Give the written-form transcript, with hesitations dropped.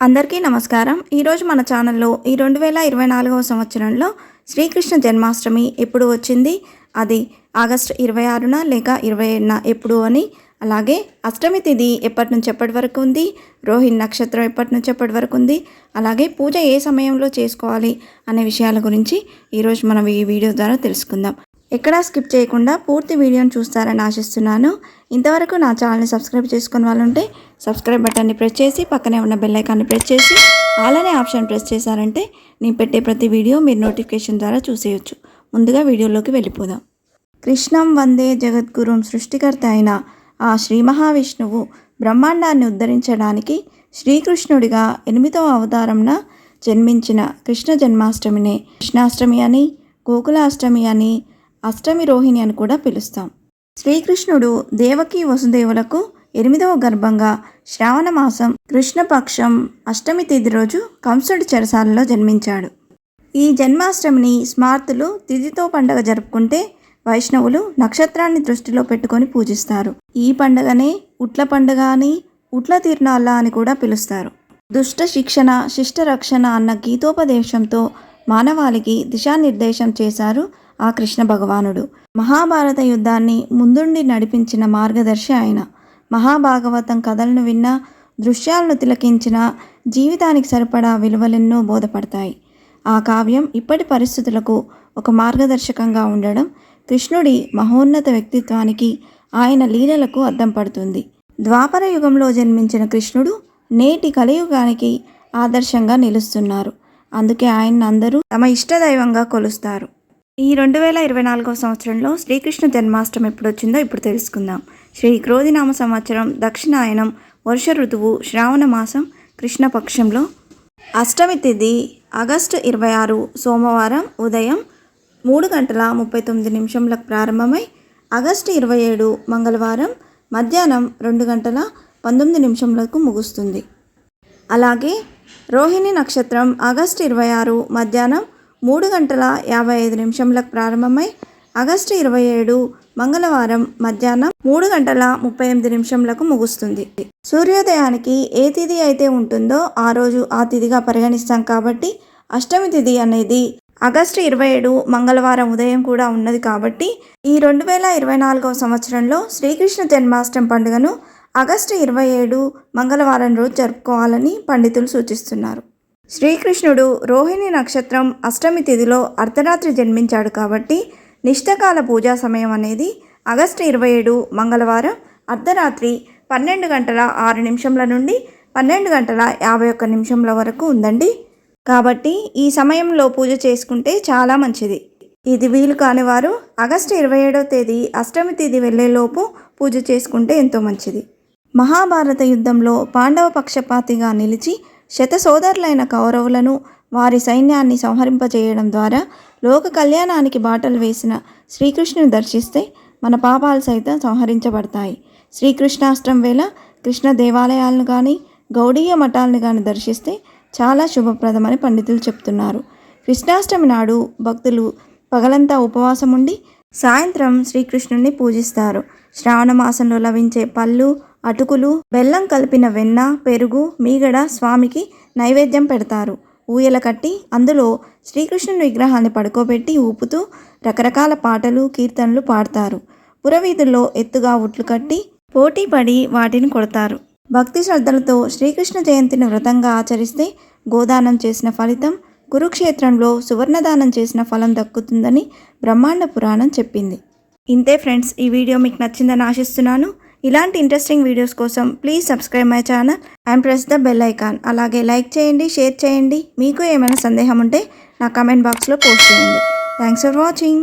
అందరికీ నమస్కారం. ఈరోజు మన ఛానల్లో ఈ 2024వ సంవత్సరంలో శ్రీకృష్ణ జన్మాష్టమి ఎప్పుడు వచ్చింది, అది ఆగస్టు 26న లేక 27న ఎప్పుడు అని, అలాగే అష్టమి తిథి ఎప్పటి నుంచి ఎప్పటి వరకు ఉంది, రోహిణి నక్షత్రం ఎప్పటి నుంచి ఎప్పటి వరకు ఉంది, అలాగే పూజ ఏ సమయంలో చేసుకోవాలి అనే విషయాల గురించి ఈరోజు మనం ఈ వీడియో ద్వారా తెలుసుకుందాం. ఎక్కడా స్కిప్ చేయకుండా పూర్తి వీడియోని చూస్తారని ఆశిస్తున్నాను. ఇంతవరకు నా ఛానల్ని సబ్స్క్రైబ్ చేసుకుని వాళ్ళు ఉంటే సబ్స్క్రైబ్ బటన్ని ప్రెస్ చేసి పక్కనే ఉన్న బెల్ ఐకాన్ని ప్రెస్ చేసి ఆల్ అనే ఆప్షన్ ప్రెస్ చేశారంటే నేను పెట్టే ప్రతి వీడియో మీరు నోటిఫికేషన్ ద్వారా చూసేయచ్చు. ముందుగా వీడియోలోకి వెళ్ళిపోదాం. కృష్ణం వందే జగద్గురుం సృష్టికర్త అయిన ఆ శ్రీ మహావిష్ణువు బ్రహ్మాండాన్ని ఉద్ధరించడానికి శ్రీకృష్ణుడిగా 8వ అవతారంన జన్మించిన కృష్ణ జన్మాష్టమినే కృష్ణాష్టమి అని, గోకులాష్టమి అని, అష్టమి రోహిణి అని కూడా పిలుస్తాం. శ్రీకృష్ణుడు దేవకి వసుదేవులకు 8వ గర్భంగా శ్రావణ మాసం కృష్ణపక్షం అష్టమి తిథి రోజు కంసుడి చెరసాలలో జన్మించాడు. ఈ జన్మాష్టమిని స్మార్తులు తిథితో పండుగ జరుపుకుంటే వైష్ణవులు నక్షత్రాన్ని దృష్టిలో పెట్టుకొని పూజిస్తారు. ఈ పండుగనే ఉట్ల పండుగ అని, ఉట్ల తిరునాళ్ళ అని కూడా పిలుస్తారు. దుష్ట శిక్షణ శిష్ట రక్షణ అన్న గీతోపదేశంతో మానవాళికి దిశానిర్దేశం చేశారు ఆ కృష్ణ భగవానుడు. మహాభారత యుద్ధాన్ని ముందుండి నడిపించిన మార్గదర్శి ఆయన. మహాభాగవతం కథలను విన్నా, దృశ్యాలను తిలకించిన జీవితానికి సరిపడా విలువలెన్నో బోధపడతాయి. ఆ కావ్యం ఇప్పటి పరిస్థితులకు ఒక మార్గదర్శకంగా ఉండడం కృష్ణుడి మహోన్నత వ్యక్తిత్వానికి, ఆయన లీలలకు అద్దం పడుతుంది. ద్వాపర యుగంలో జన్మించిన కృష్ణుడు నేటి కలియుగానికి ఆదర్శంగా నిలుస్తున్నారు. అందుకే ఆయన్ని అందరూ తమ ఇష్టదైవంగా కొలుస్తారు. ఈ 2024వ సంవత్సరంలో శ్రీకృష్ణ జన్మాష్టమి ఎప్పుడు వచ్చిందో ఇప్పుడు తెలుసుకుందాం. శ్రీ క్రోధినామ సంవత్సరం దక్షిణాయనం వర్ష ఋతువు శ్రావణ మాసం కృష్ణపక్షంలో అష్టమి తిథి ఆగస్టు 26 సోమవారం ఉదయం 3:39 ప్రారంభమై ఆగస్టు 27 మంగళవారం మధ్యాహ్నం 2:19 ముగుస్తుంది. అలాగే రోహిణి నక్షత్రం ఆగస్టు 26 మధ్యాహ్నం 3:55 ప్రారంభమై ఆగస్టు 27 మంగళవారం మధ్యాహ్నం 3:38 ముగుస్తుంది. సూర్యోదయానికి ఏ తిథి అయితే ఉంటుందో ఆ రోజు ఆ తిథిగా పరిగణిస్తాం కాబట్టి అష్టమి తిథి అనేది ఆగస్టు 27 మంగళవారం ఉదయం కూడా ఉన్నది కాబట్టి ఈ 2024వ సంవత్సరంలో శ్రీకృష్ణ జన్మాష్టమి పండుగను ఆగస్టు 27 మంగళవారం రోజు జరుపుకోవాలని పండితులు సూచిస్తున్నారు. శ్రీకృష్ణుడు రోహిణి నక్షత్రం అష్టమి తిథిలో అర్ధరాత్రి జన్మించాడు కాబట్టి నిష్టకాల పూజా సమయం అనేది ఆగస్టు 27 మంగళవారం అర్ధరాత్రి 12:06 నుండి 12:51 వరకు ఉందండి. కాబట్టి ఈ సమయంలో పూజ చేసుకుంటే చాలా మంచిది. ఇది వీలు కాని వారు ఆగస్టు 27వ తేదీ అష్టమి తిథి వెళ్లేలోపు పూజ చేసుకుంటే ఎంతో మంచిది. మహాభారత యుద్ధంలో పాండవ పక్షపాతిగా నిలిచి శతసోదరులైన కౌరవులను వారి సైన్యాన్ని సంహరింపజేయడం ద్వారా లోక కళ్యాణానికి బాటలు వేసిన శ్రీకృష్ణుని దర్శిస్తే మన పాపాలు సైతం సంహరించబడతాయి. శ్రీకృష్ణాష్టమి వేళ కృష్ణ దేవాలయాలను కానీ గౌడీయ మఠాలను కానీ దర్శిస్తే చాలా శుభప్రదమని పండితులు చెప్తున్నారు. కృష్ణాష్టమి నాడు భక్తులు పగలంతా ఉపవాసం ఉండి సాయంత్రం శ్రీకృష్ణుని పూజిస్తారు. శ్రావణ మాసంలో లభించే పళ్ళు, అటుకులు, బెల్లం కలిపిన వెన్న, పెరుగు, మీగడ స్వామికి నైవేద్యం పెడతారు. ఊయల కట్టి అందులో శ్రీకృష్ణుని విగ్రహాన్ని పడుకోబెట్టి ఊపుతూ రకరకాల పాటలు, కీర్తనలు పాడతారు. పురవీధుల్లో ఎత్తుగా ఉట్లు కట్టి పోటీ పడి వాటిని కొడతారు. భక్తి శ్రద్ధలతో శ్రీకృష్ణ జయంతిని వ్రతంగా ఆచరిస్తే గోదానం చేసిన ఫలితం, కురుక్షేత్రంలో సువర్ణదానం చేసిన ఫలం దక్కుతుందని బ్రహ్మాండ పురాణం చెప్పింది. ఇంతే ఫ్రెండ్స్, ఈ వీడియో మీకు నచ్చిందని ఆశిస్తున్నాను. ఇలాంటి ఇంట్రెస్టింగ్ వీడియోస్ కోసం please subscribe my channel and press the bell icon. అలాగే లైక్ చేయండి, షేర్ చేయండి. మీకు ఏమైనా సందేహం ఉంటే నా కామెంట్ బాక్స్లో పోస్ట్ చేయండి. Thanks for watching.